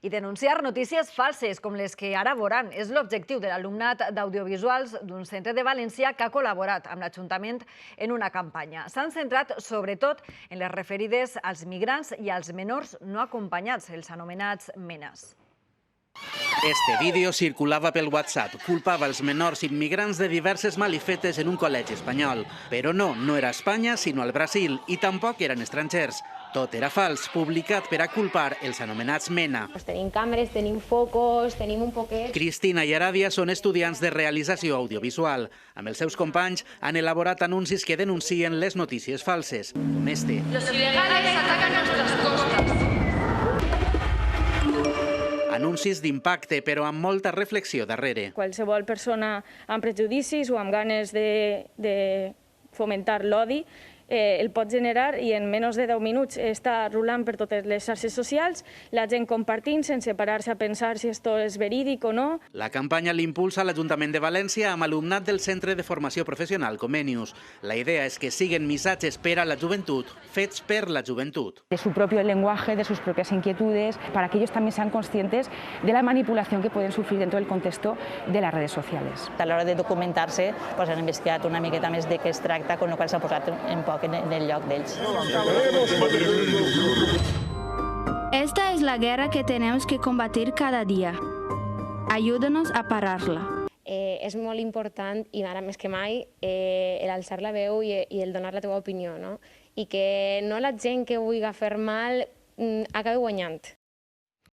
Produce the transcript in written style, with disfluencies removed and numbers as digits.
i denunciar notícies falses, com les que ara veuran. És l'objectiu de l'alumnat d'audiovisuals d'un centre de València que ha col·laborat amb l'Ajuntament en una campanya. S'han centrat sobretot en les referides als migrants i als menors no acompanyats, els anomenats MENAs. Este vídeo circulava pel WhatsApp. Culpava els menors immigrants de diverses malifetes en un col·legi espanyol. Però no era a Espanya, sinó al Brasil, i tampoc eren estrangers. Tot era fals, publicat per a culpar els anomenats MENA. Tenim càmeres, tenim focus, tenim un poquet... Cristina i Aràbia són estudiants de realització audiovisual. Amb els seus companys han elaborat anuncis que denuncien les notícies falses, com este. Los ilegales atacan nuestras costas. Anuncis d'impacte, però amb molta reflexió darrere. Qualsevol persona amb prejudicis o amb ganes de fomentar l'odi el pot generar i en menys de 10 minuts està rulant per totes les xarxes socials, la gent compartint sense parar-se a pensar si esto és verídic o no. La campanya l'impulsa l'Ajuntament de València amb alumnat del Centre de Formació Professional Comenius. La idea és que siguen missatges per a la joventut, fets per la joventut. De su propio lenguaje, de sus propias inquietudes, para que ellos también sean conscientes de la manipulación que pueden sufrir dentro del contexto de las redes sociales. A l'hora de documentar-se, han investigat una miqueta més de què es tracta, amb la qual s'ha posat un poc en el lloc d'ells. Esta es la guerra que tenemos que combatir cada día. Ayúdanos a pararla. És molt important, i ara més que mai, l'alçar la veu i el donar la teva opinió, no? I que no la gent que vulgui fer mal acabi guanyant.